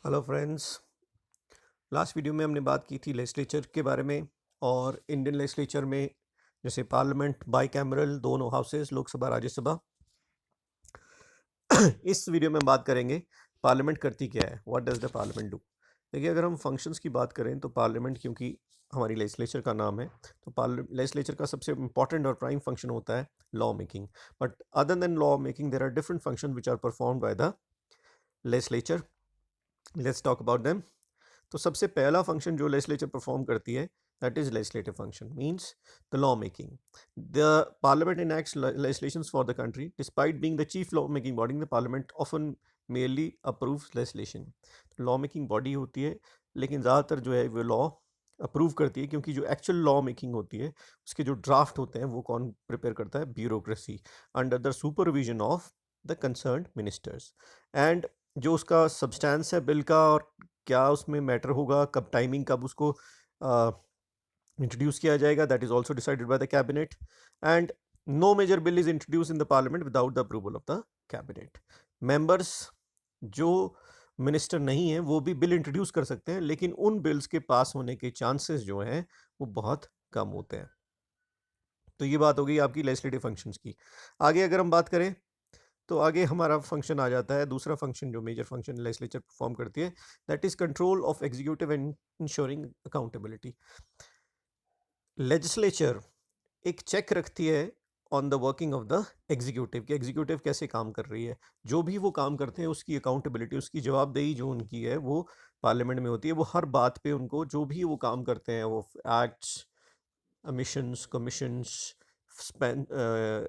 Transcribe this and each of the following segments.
Hello friends. Last video में हमने बात की थी लेजिस्लेचर के बारे में और इंडियन लेजिस्लेचर में जैसे पार्लियामेंट बाई कैमरल दोनों हाउसेस लोकसभा राज्यसभा। इस वीडियो में हम बात करेंगे पार्लियामेंट करती क्या है, what does the parliament do. देखिए, अगर हम फंक्शंस की बात करें तो पार्लियामेंट क्योंकि हमारी लेजिस्लेचर का नाम है तो लेजिस्लेचर का सबसे इंपॉर्टेंट और प्राइम फंक्शन होता है law making. But other than law making there are different function which are performed by the legislature. Let's talk about them. तो सबसे पहला फंक्शन जो लेजिस्लेचर परफॉर्म करती है that is legislative function means the law making. The parliament enacts legislations for the country despite being the chief law making body. The parliament often merely approves legislation. Law making body होती है लेकिन ज़्यादातर जो है वो law approve करती है, क्योंकि जो एक्चुअल लॉ मेकिंग होती है उसके जो ड्राफ्ट होते हैं वो कौन प्रिपेयर करता है? Bureaucracy under the supervision of the concern ministers. And जो उसका सब्सटेंस है बिल का और क्या उसमें मैटर होगा, कब टाइमिंग, कब उसको इंट्रोड्यूस किया जाएगा, that is also decided by the cabinet. And no major bill is introduce in the parliament without the approval of the cabinet. Members जो मिनिस्टर नहीं है वो भी बिल इंट्रोड्यूस कर सकते हैं, लेकिन उन बिल्स के पास होने के चांसेस जो हैं वो बहुत कम होते हैं। तो ये बात हो गई आपकी लेजिस्लेटिव फंक्शंस की। आगे अगर हम बात करें तो आगे हमारा फंक्शन आ जाता है, दूसरा फंक्शन जो मेजर फंक्शन लेजिस्लेचर परफॉर्म करती है that is control of executive and ensuring accountability. Legislature एक चेक रखती है on the working of the executive कि एग्जीक्यूटिव कैसे काम कर रही है। जो भी वो काम करते हैं उसकी अकाउंटेबिलिटी, उसकी जवाबदेही जो उनकी है वो पार्लियामेंट में होती है। वो हर बात पे उनको जो भी वो काम करते हैं वो acts, missions, commissions,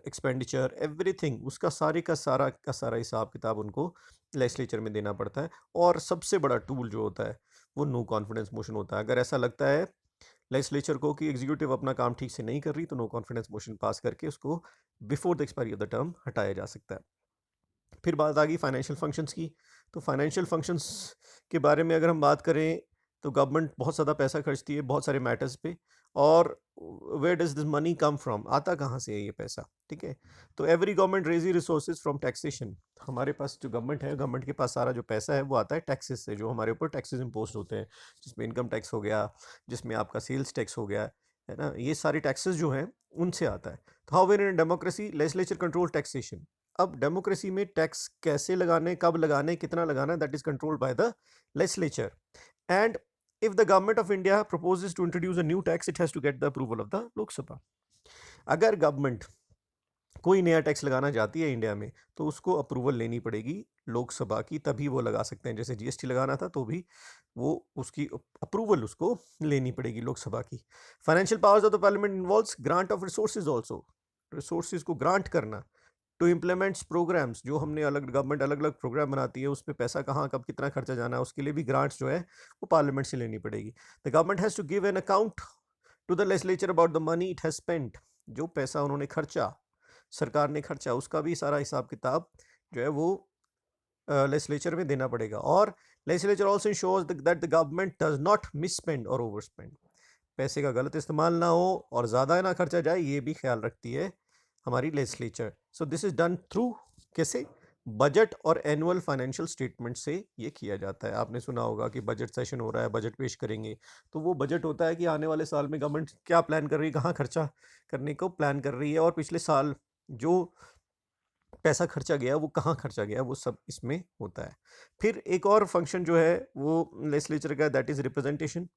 expenditure, everything, उसका सारे का सारा हिसाब किताब उनको लेजिस्लेचर में देना पड़ता है। और सबसे बड़ा टूल जो होता है वो नो कॉन्फिडेंस मोशन होता है। अगर ऐसा लगता है लेजिस्लेचर को कि एग्जीक्यूटिव अपना काम ठीक से नहीं कर रही तो नो कॉन्फिडेंस मोशन पास करके उसको before the expiry of the term हटाया जा सकता है। फिर बात आ गई फाइनेंशियल फंक्शंस की। तो फाइनेंशियल फंक्शंस के बारे में अगर हम बात करें तो गवर्नमेंट बहुत ज़्यादा पैसा खर्चती है बहुत सारे मैटर्स पे। और where does this money come from, आता कहाँ से है ये पैसा? ठीक है, तो every government raise resources from taxation. हमारे पास जो गवर्नमेंट है, गवर्नमेंट के पास सारा जो पैसा है वो आता है टैक्सेस से, जो हमारे ऊपर टैक्सेस इम्पोज होते हैं, जिसमें इनकम टैक्स हो गया, जिसमें आपका सेल्स टैक्स हो गया, है ना, ये सारे टैक्सेस जो हैं उनसे आता है। तो how in democracy legislature control taxation. अब डेमोक्रेसी में टैक्स कैसे लगाने, कब लगाने, कितना लगाना, that is controlled by the legislature. And if the government of India proposes to introduce a new tax, it has to get the approval of the Lok Sabha. अगर government कोई नया टैक्स लगाना चाहती है इंडिया में तो उसको approval लेनी पड़ेगी लोकसभा की, तभी वो लगा सकते हैं। जैसे जीएसटी लगाना था तो भी वो उसकी अप्रूवल उसको लेनी पड़ेगी लोकसभा की। Financial powers of the parliament involves grant of resources also, resources को ग्रांट करना टू इम्प्लीमेंट्स प्रोग्राम्स। जो हमने अलग गवर्नमेंट अलग अलग प्रोग्राम बनाती है उस पर पैसा कहाँ कब कितना खर्चा जाना है उसके लिए भी ग्रांट्स जो है वो पार्लियामेंट से लेनी पड़ेगी। The government has to give an account to the legislature about the money it has spent. जो पैसा उन्होंने खर्चा, सरकार ने खर्चा, उसका भी सारा हिसाब किताब जो है वो लेजिस्लेचर में देना पड़ेगा। और legislature also ensures that the government does not misspend or overspend. पैसे का गलत इस्तेमाल ना हो और ज़्यादा ना खर्चा जाए, ये भी ख्याल रखती है हमारी legislature. So this is done through कैसे? बजट और एनुअल फाइनेंशियल स्टेटमेंट से ये किया जाता है। आपने सुना होगा कि बजट सेशन हो रहा है, बजट पेश करेंगे, तो वो बजट होता है कि आने वाले साल में गवर्नमेंट क्या प्लान कर रही है, कहाँ खर्चा करने को प्लान कर रही है, और पिछले साल जो पैसा खर्चा गया वो कहाँ खर्चा गया, वो सब इसमें होता है। फिर एक और फंक्शन जो है वो लेजिस्लेचर का, दैट इज रिप्रेजेंटेशन।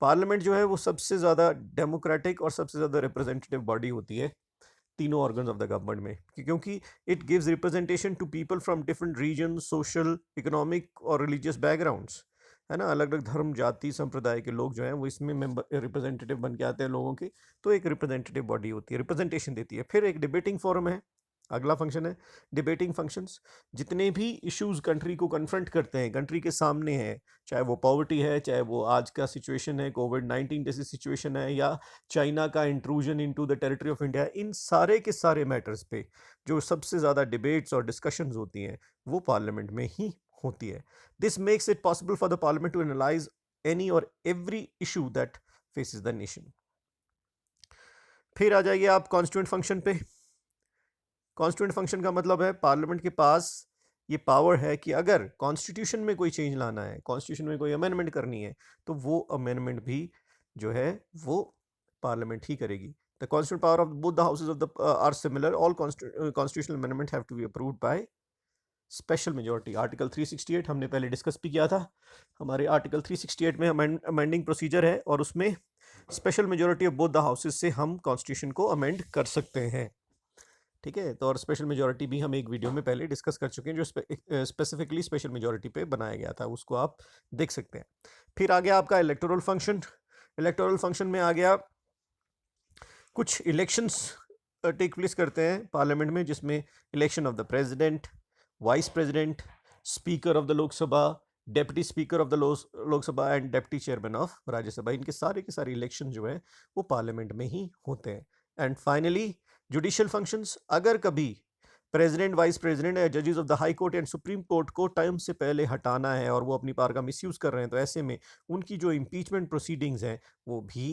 पार्लियामेंट जो है वो सबसे ज़्यादा डेमोक्रेटिक और सबसे ज़्यादा रिप्रेजेंटेटिव बॉडी होती है तीनों ऑर्गन्स ऑफ द गवर्नमेंट में, क्योंकि it gives representation to people from different region, social, economic और रिलीजियस बैकग्राउंड्स, है ना। अलग अलग धर्म, जाति, संप्रदाय के लोग जो हैं वो इसमें मेंबर रिप्रेजेंटेटिव बन के आते हैं लोगों के। तो एक रिप्रेजेंटेटिव बॉडी होती है, रिप्रेजेंटेशन देती है। फिर एक डिबेटिंग फोरम है, अगला फंक्शन है डिबेटिंग फंक्शंस। जितने भी इश्यूज कंट्री को कन्फ्रंट करते हैं, कंट्री के सामने हैं, चाहे वो पॉवर्टी है, चाहे वो आज का सिचुएशन है, कोविड-19 जैसी सिचुएशन है, या चाइना का intrusion into the territory of India, इन सारे के सारे मैटर्स पे जो सबसे ज़्यादा डिबेट्स और डिस्कशंस होती हैं वो पार्लियामेंट में ही होती है। This makes it possible for the parliament to analyze any और every issue that faces the nation. फिर आ जाइए आप कॉन्स्टिट्यूएंट फंक्शन पे। कॉन्स्टिट्यूएंट फंक्शन का मतलब है पार्लियामेंट के पास ये पावर है कि अगर कॉन्स्टिट्यूशन में कोई चेंज लाना है, कॉन्स्टिट्यूशन में कोई अमेंडमेंट करनी है, तो वो अमेंडमेंट भी जो है वो पार्लियामेंट ही करेगी। The constitute power of both the houses of the are similar, all constitutional amendment have to be approved by special majority. Article 368 हमने पहले डिस्कस भी किया था। हमारे आर्टिकल 368 में अमेंडिंग प्रोसीजर है और उसमें special majority of both the houses से हम कॉन्स्टिट्यूशन को अमेंड कर सकते हैं। ठीक है, तो और स्पेशल मेजोरिटी भी हम एक वीडियो में पहले डिस्कस कर चुके हैं जो स्पेसिफिकली स्पेशल मेजोरिटी पे बनाया गया था, उसको आप देख सकते हैं। फिर आ गया आपका इलेक्टोरल फंक्शन। इलेक्टोरल फंक्शन में आ गया कुछ इलेक्शंस टेक प्लेस करते हैं पार्लियामेंट में, जिसमें election of the president, vice president, speaker of the Lok Sabha, deputy speaker of the Lok Sabha and deputy chairman of Rajya Sabha. इनके सारे के सारे इलेक्शन जो है वो पार्लियामेंट में ही होते हैं। एंड फाइनली जुडिशियल फंक्शंस, अगर कभी प्रेसिडेंट, वाइस प्रेसिडेंट या जजेस of the high court and supreme court को टाइम से पहले हटाना है और वो अपनी पावर का मिसयूज कर रहे हैं, तो ऐसे में उनकी जो इम्पीचमेंट प्रोसीडिंग्स हैं वो भी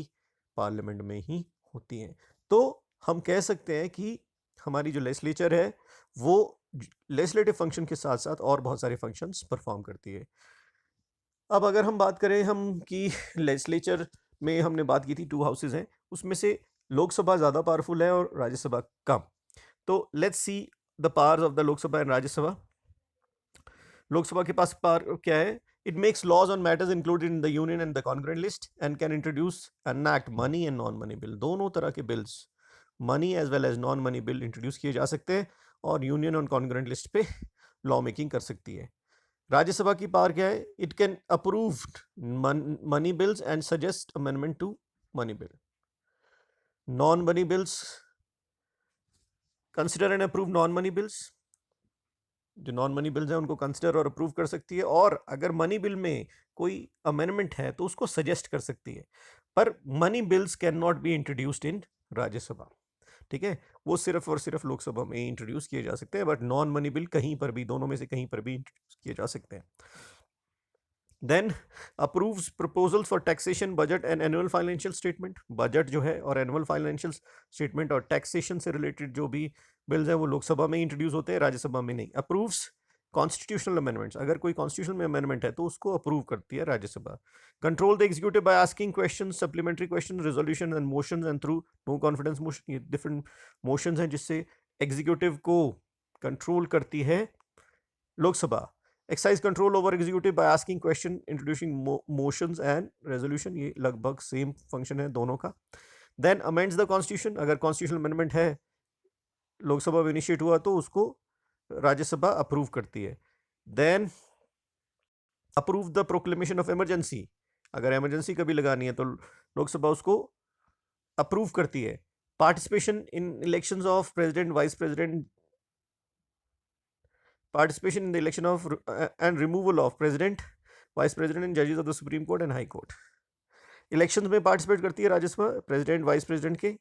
पार्लियामेंट में ही होती हैं। तो हम कह सकते हैं कि हमारी जो लेजिस्लेचर है वो लेजिस्लेटिव फंक्शन के साथ साथ और बहुत सारे फंक्शंस परफॉर्म करती है। अब अगर हम बात करें हम कि लेजिस्लेचर में हमने बात की थी 2 हाउसेज हैं, उसमें से लोकसभा ज़्यादा पावरफुल है और राज्यसभा कम। तो let's see the powers of the Lok Sabha and Rajya Sabha. Lok Sabha के पास पावर क्या है? It makes laws on matters included in the union and the concurrent list and can introduce enact money and non money bill. दोनों तरह के bills, money as well as non money bill introduce किए जा सकते हैं और union और concurrent list पे लॉ मेकिंग कर सकती है। राज्यसभा की पावर क्या है? It can approve money bills and suggest amendment to money bill. Non money bills, consider and approve non money bills. जो नॉन मनी बिल्स हैं उनको कंसिडर और अप्रूव कर सकती है, और अगर मनी बिल में कोई अमेंडमेंट है तो उसको सजेस्ट कर सकती है। पर money bills can not be introduced in Rajya Sabha. ठीक है, वो सिर्फ और सिर्फ लोकसभा में ही इंट्रोड्यूस किए जा सकते हैं, बट नॉन मनी बिल कहीं पर भी, दोनों में से कहीं पर भी इंट्रोड्यूस किए जा सकते हैं। Then approves proposals for taxation, budget and annual financial statement. Budget जो है और एनुअल फाइनेंशियल स्टेटमेंट और टैक्सेशन से रिलेटेड जो भी बिल्स हैं वो लोकसभा में इंट्रोड्यूस होते हैं, राज्यसभा में नहीं। अप्रूव्स कॉन्स्टिट्यूशनल अमेंडमेंट्स, अगर कोई कॉन्स्टिट्यूशन में अमेंडमेंट है तो उसको अप्रूव करती है Rajya Sabha. Control the executive by asking question, supplementary question, resolution and motions and through no confidence motion. ये डिफरेंट मोशंस हैं जिससे एग्जीक्यूटिव को कंट्रोल करती है Lok Sabha. Exercise control over executive by asking question, introducing motions and resolution, ये लगभग same function है दोनों का। देन अमेंड्स द कॉन्स्टिट्यूशन, अगर कॉन्स्टिट्यूशनल अमेंडमेंट है लोकसभा में इनिशिएट हुआ तो उसको राज्यसभा अप्रूव करती है। Then approve the proclamation of emergency, अगर इमरजेंसी कभी लगानी है तो लोकसभा उसको अप्रूव करती है। Participation in elections of president, vice president, participation in the election of and removal of president, vice president and judges of the supreme court and high court। Elections में participate करती है राज्यसभा प्रेसिडेंट, वाइस प्रेसिडेंट के,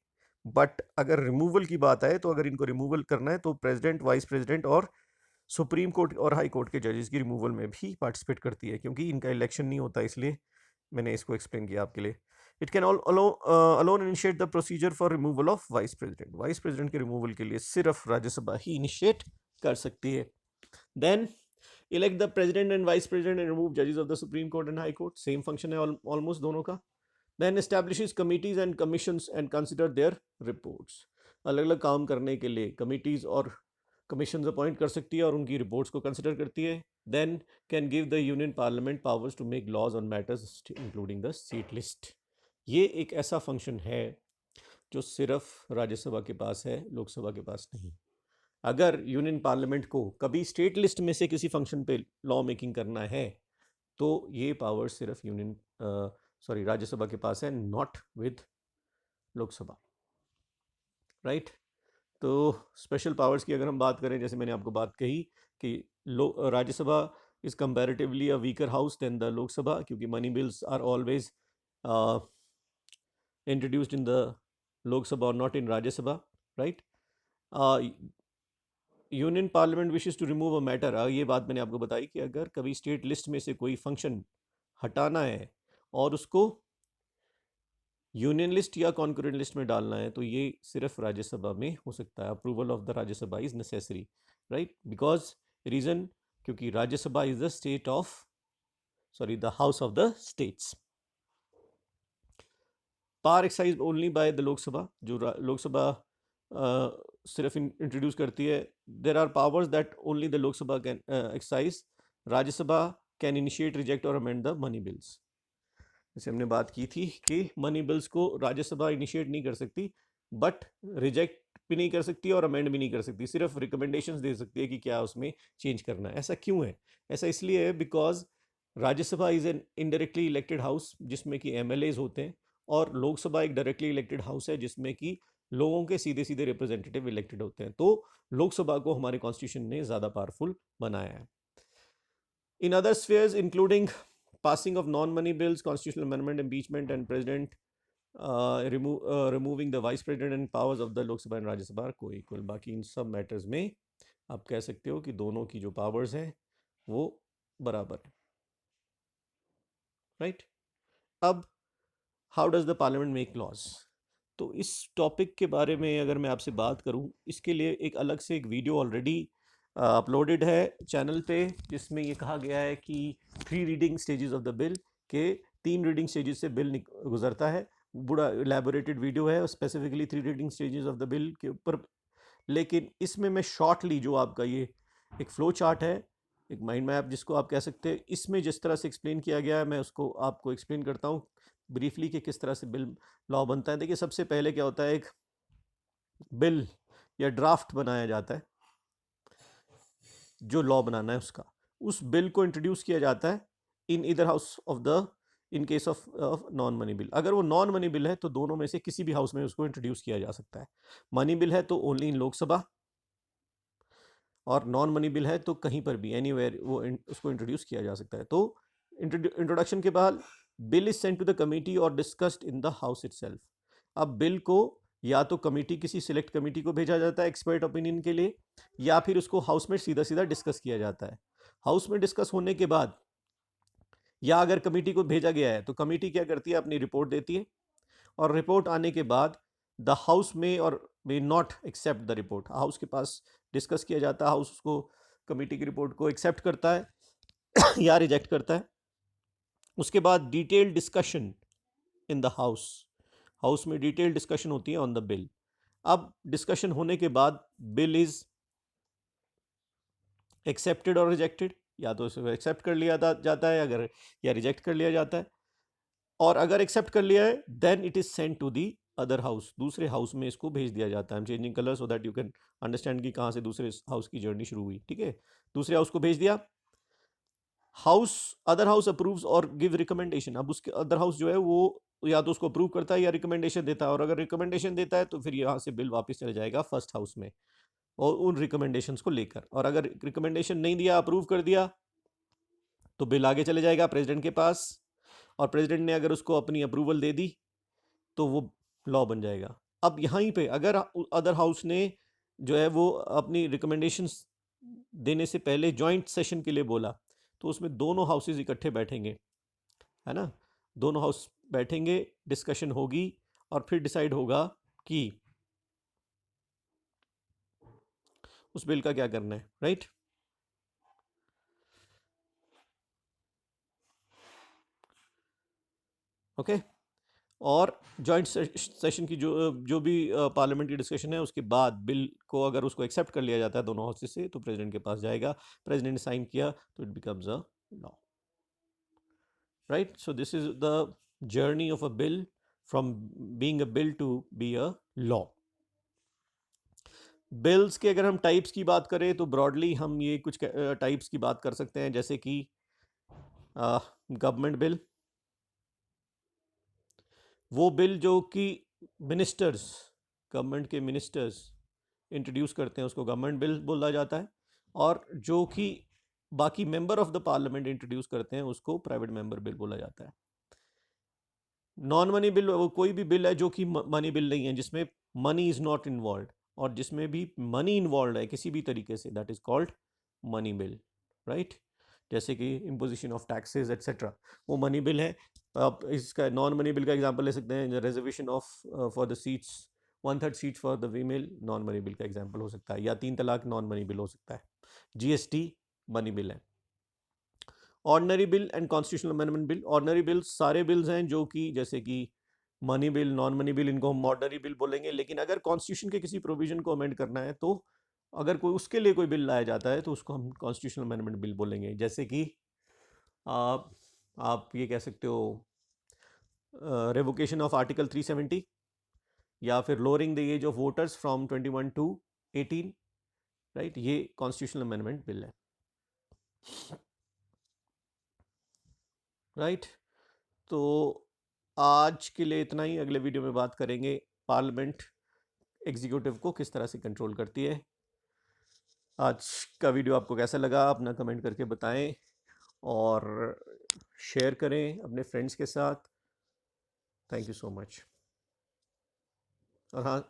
but अगर removal की बात आए तो अगर इनको रिमूवल करना है तो प्रेसिडेंट, वाइस प्रेसिडेंट और सुप्रीम कोर्ट और हाई कोर्ट के जजेस की रिमूवल में भी पार्टिसिपेट करती है, क्योंकि इनका इलेक्शन नहीं होता, इसलिए मैंने इसको एक्सप्लेन किया आपके लिए। It can alone initiate the procedure for removal of vice president. Vice president के रिमूवल के लिए सिर्फ राज्यसभा ही इनिशिएट कर सकती है। Then elect the president and vice president and remove judges of the Supreme Court and High Court. Same function है almost दोनों का. Then establishes committees and commissions and consider their reports. अलग अलग काम करने के लिए committees और commissions appoint कर सकती है और उनकी reports को consider करती है. Then can give the union parliament powers to make laws on matters including the seat list. ये एक ऐसा function है जो सिर्फ राज्यसभा के पास है, लोकसभा के पास नहीं। अगर यूनियन पार्लियामेंट को कभी स्टेट लिस्ट में से किसी फंक्शन पे लॉ मेकिंग करना है तो ये पावर सिर्फ राज्यसभा के पास है, नॉट विद लोकसभा, राइट। तो स्पेशल पावर्स की अगर हम बात करें, जैसे मैंने आपको बात कही कि Rajya Sabha is comparatively a weaker house than the Lok Sabha, क्योंकि money bills are always introduced in the Lok Sabha और not in Rajya Sabha, right. Union parliament wishes to remove a matter, ये बात मैंने आपको बताई कि अगर कभी स्टेट लिस्ट में से कोई फंक्शन हटाना है और उसको यूनियन लिस्ट या कॉन्करेंट लिस्ट में डालना है तो ये सिर्फ राज्यसभा में हो सकता है। Approval of the Rajya Sabha is necessary, right, because reason क्योंकि Rajya Sabha is the house of the states. Power exercise only by the Lok Sabha, जो लोकसभा सिर्फ इंट्रोड्यूस करती है. There are powers that only the Lok Sabha can exercise. Rajya Sabha can initiate, reject और amend the money bills. जैसे हमने बात की थी कि मनी बिल्स को राज्यसभा इनिशिएट नहीं कर सकती, बट रिजेक्ट भी नहीं कर सकती और अमेंड भी नहीं कर सकती. सिर्फ रिकमेंडेशंस दे सकती है कि क्या उसमें चेंज करना है. ऐसा क्यों है? ऐसा इसलिए है because Rajya Sabha is an indirectly elected house जिसमें कि एमएलएज होते हैं, और लोकसभा एक डायरेक्टली इलेक्टेड हाउस है जिसमें कि लोगों के सीधे सीधे रिप्रेजेंटेटिव इलेक्टेड होते हैं. तो लोकसभा को हमारे कॉन्स्टिट्यूशन ने ज़्यादा पावरफुल बनाया है. In other spheres including passing of non-money bills, constitutional amendment, impeachment, and president removing the vice president and powers of the Lok Sabha and Rajya Sabha are co-equal. बाकी इन सब मैटर्स में आप कह सकते हो कि दोनों की जो पावर्स हैं वो बराबर है. राइट. अब how does the parliament make laws? तो इस टॉपिक के बारे में अगर मैं आपसे बात करूं, इसके लिए एक अलग से एक वीडियो ऑलरेडी अपलोडेड है चैनल पे, जिसमें ये कहा गया है कि 3 reading stages of the bill के 3 रीडिंग स्टेजेस से बिल गुजरता है. बड़ा इलेबोरेटेड वीडियो है specifically 3 reading stages of the bill के ऊपर. लेकिन इसमें मैं शॉर्टली जो आपका ये एक फ्लो चार्ट है, एक माइंड मैप जिसको आप कह सकते हैं, इसमें जिस तरह से एक्सप्लेन किया गया है मैं उसको आपको एक्सप्लेन करता हूँ ब्रीफली कि किस तरह से बिल लॉ बनता है. देखिए, सबसे पहले क्या होता है, एक बिल या ड्राफ्ट बनाया जाता है. जो लॉ बनाना है उसका, उस बिल को इंट्रोड्यूस किया जाता है इन इधर house of the, in case of non money bill. अगर वो नॉन मनी बिल है तो दोनों में से किसी भी हाउस में उसको इंट्रोड्यूस किया जा सकता है. मनी बिल है तो ओनली इन लोकसभा, और नॉन मनी बिल है तो कहीं पर भी एनीवेयर वो उसको इंट्रोड्यूस किया जा सकता है. तो इंट्रोडक्शन के बाद bill is sent to the committee और discussed in the house itself. अब बिल को या तो कमेटी, किसी सिलेक्ट कमेटी को भेजा जाता है एक्सपर्ट ओपिनियन के लिए, या फिर उसको हाउस में सीधा सीधा डिस्कस किया जाता है. हाउस में डिस्कस होने के बाद, या अगर कमेटी को भेजा गया है तो कमेटी क्या करती है, अपनी रिपोर्ट देती है, और रिपोर्ट आने के बाद द हाउस में और may not accept the report. House के पास डिस्कस किया जाता है, हाउस उसको कमेटी की रिपोर्ट को एक्सेप्ट करता है या रिजेक्ट करता है. उसके बाद detailed discussion in the house में डिटेल्ड डिस्कशन होती है ऑन द बिल. अब डिस्कशन होने के बाद बिल इज एक्सेप्टेड और रिजेक्टेड, या तो इसे एक्सेप्ट कर लिया जाता है अगर, या रिजेक्ट कर लिया जाता है. और अगर एक्सेप्ट कर लिया है then it is sent to the other house, दूसरे हाउस में इसको भेज दिया जाता है. I am changing colour so that you can understand कि कहाँ से दूसरे हाउस की जर्नी शुरू हुई. ठीक है, दूसरे हाउस को भेज दिया. अदर हाउस अप्रूव्स और गिव रिकमेंडेशन. अब उसके अदर हाउस जो है वो या तो उसको अप्रूव करता है या रिकमेंडेशन देता है, और अगर रिकमेंडेशन देता है तो फिर यहाँ से बिल वापस चला जाएगा फर्स्ट हाउस में और उन रिकमेंडेशंस को लेकर. और अगर रिकमेंडेशन नहीं दिया, अप्रूव कर दिया, तो बिल आगे चले जाएगा प्रेसिडेंट के पास, और प्रेसिडेंट ने अगर उसको अपनी अप्रूवल दे दी तो वो लॉ बन जाएगा. अब यहाँ पे अगर अदर हाउस ने जो है वो अपनी रिकमेंडेशंस देने से पहले जॉइंट सेशन के लिए बोला, तो उसमें दोनों हाउसेज इकट्ठे बैठेंगे, है ना. दोनों हाउस बैठेंगे, डिस्कशन होगी, और फिर डिसाइड होगा कि उस बिल का क्या करना है. राइट. ओके. और जॉइंट सेशन की जो भी पार्लियामेंट की डिस्कशन है, उसके बाद बिल को अगर उसको एक्सेप्ट कर लिया जाता है दोनों हाउसेस से, तो प्रेसिडेंट के पास जाएगा. प्रेसिडेंट ने साइन किया तो it becomes a law. Right. So this is the journey of a bill from being a bill to be a law. Bills के अगर हम टाइप्स की बात करें तो ब्रॉडली हम ये कुछ टाइप्स की बात कर सकते हैं, जैसे कि गवर्नमेंट बिल, वो बिल जो कि मिनिस्टर्स, गवर्नमेंट के मिनिस्टर्स इंट्रोड्यूस करते हैं उसको गवर्नमेंट बिल बोला जाता है, और जो कि बाकी member of the parliament introduce करते हैं उसको प्राइवेट मेंबर बिल बोला जाता है. नॉन मनी बिल वो कोई भी बिल है जो कि मनी बिल नहीं है, जिसमें मनी इज नॉट इन्वॉल्व, और जिसमें भी मनी इन्वॉल्व है किसी भी तरीके से, that is called money bill. Right. जैसे कि इम्पोजिशन ऑफ टैक्सेस एट्सेट्रा, वो मनी बिल है. आप इसका नॉन मनी बिल का एग्जांपल ले सकते हैं, reservation of for the seats, 1/3 seat for the female, non money bill का एग्जांपल हो सकता है, या 3 तलाक नॉन मनी बिल हो सकता है. जीएसटी मनी बिल है। Ordinary bill and constitutional amendment bill. Ordinary bill सारे बिल्स हैं जो कि जैसे कि money bill, non money bill, इनको हम ऑर्डनरी बिल बोलेंगे। लेकिन अगर कॉन्स्टिट्यूशन के किसी प्रोविजन को अमेंड करना है तो अगर कोई उसके लिए कोई बिल लाया जाता है तो उसको हम कॉन्स्टिट्यूशनल अमेंडमेंट बिल बोलेंगे। जैसे कि आप आप ये कह सकते हो रेवोकेशन ऑफ आर्टिकल 370, या फिर lowering the age of voters from 21 to 18, right, ये कॉन्स्टिट्यूशनल अमेंडमेंट बिल है, राइट। तो आज के लिए इतना ही। अगले वीडियो में बात करेंगे पार्लियामेंट एग्जीक्यूटिव को किस तरह से कंट्रोल करती है। आज का वीडियो आपको कैसा लगा अपना कमेंट करके बताएं और शेयर करें अपने फ्रेंड्स के साथ। Thank you so much. और हाँ,